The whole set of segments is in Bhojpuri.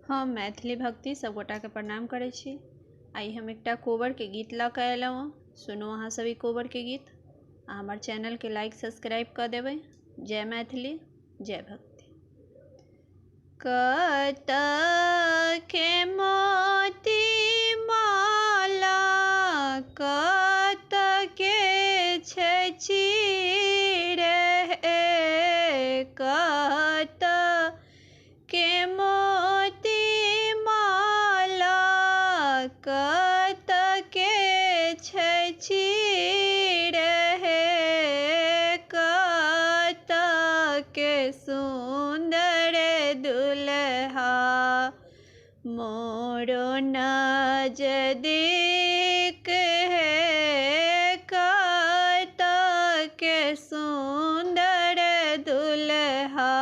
हम मैथिली भक्ति सबगोटा के प्रणाम करै छी। आई हम एकटा कोबर के गीत लऽ कऽ एलहुँ हँ। सुनू अहाँ सब ई कोबर के गीत आ हमर चैनल के लाइक सब्सक्राइब कऽ देबै। जय मैथिली, जय भक्ति। कतऽ के मोती माला, कतऽ के छै चिड़ै, कतऽ के मोती माला, कतऽ के छै चिड़ै, कतऽ के सुन्दर दुल्हा मोरो नजदीक है, कतऽ के सुन्दर दुल्हा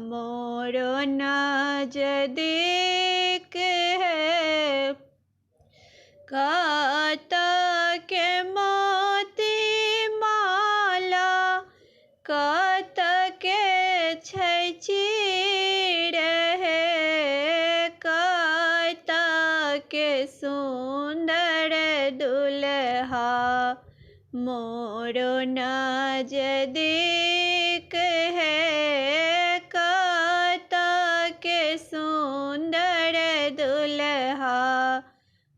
मोरो नजदीक है, कतऽ के मोती माला, कतऽ के छै चिड़ै, कतऽ के सुन्दर दुल्हा मोरो नजदीक है, कतऽ के सुन्दर दुल्हा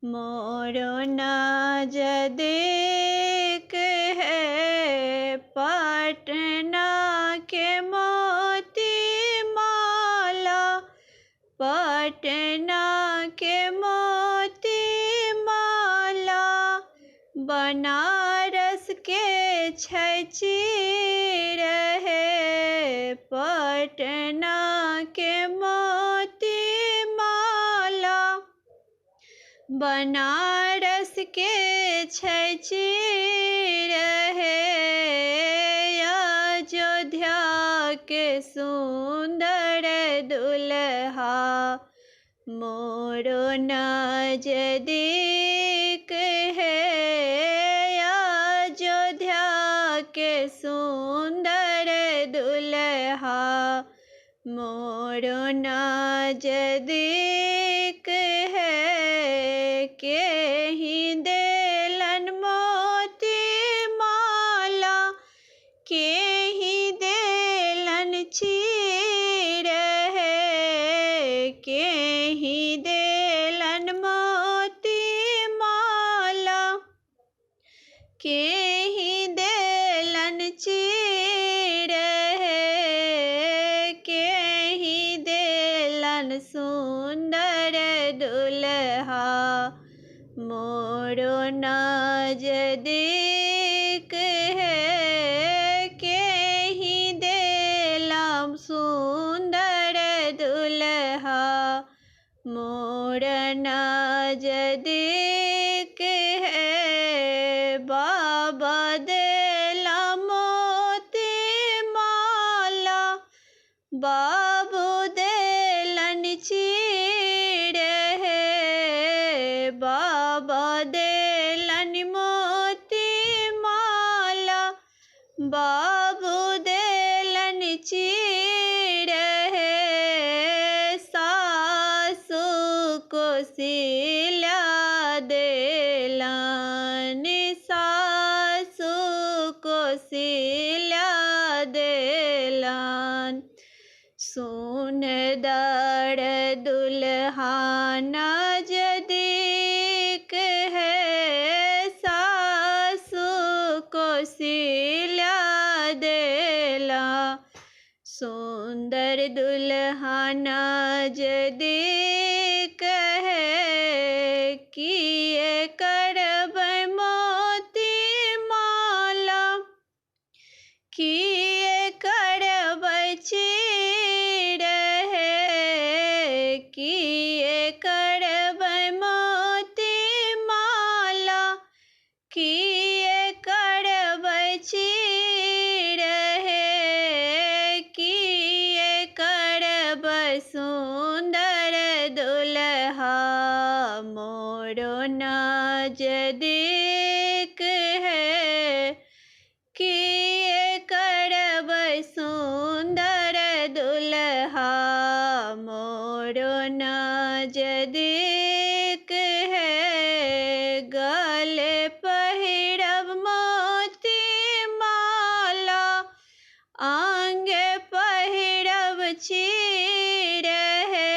मोरो नजदीक है। पटना के मोती माला, पटना के मोती माला, बनारस के छै चिड़ै, पटना के मोती माला, बनारस के छै चिड़ै, अयोध्या के सुन्दर दुल्हा मोरो नजदीक है, अयोध्या के सुन्दर दुल्हा मोरो नजदीक है। केहि देलन मोती माला, केहि देलन चिड़ै, केहि देलन मोती माला, केहि देलन चिड़ै, केहि देलन सुन्दर दुल्हा मोरो नजदीक है, केहि देलम सुन्दर दुल्हा मोर नजदीक है। बाबा देला मोती माला, बाबू देलन चिड़ै, बाबा देलन मोती माला, बाबू देलन चिड़ै, सासु कोसिला देलन, सासु कोसिला देलन, सुन्दर दुल्हा नजदीक है, सासु कोसिला देला, सुन्दर दुल्हा नजदीक है। किए करबै मोती माला, किए करबै चिड़ै, किए करबै मोती माला, किए करबै चिड़ै, किए करबै सुन्दर दुल्हा मोरो नजदीक है, किए करबै सुन्दर दुल्हा मोर बड़ो नजदीक है, गले पहिरब मोती माला, आंगे पहिरब चीर है,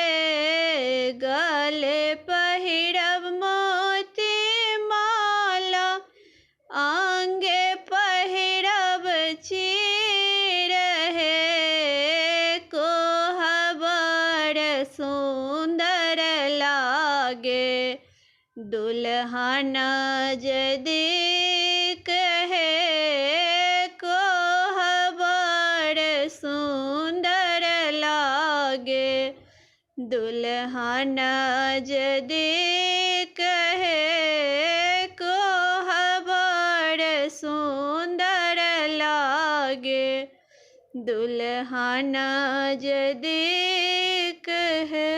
गले पहिरब मोती माला, आंगे पहिरब चीर है, कोहबर सुंदर लागे, दुल्हा नजदीक है, कोहबर सुंदर लागे, दुल्हा नजदीक है, कोहबर सुंदर लागे, दुल्हा नजदीक है।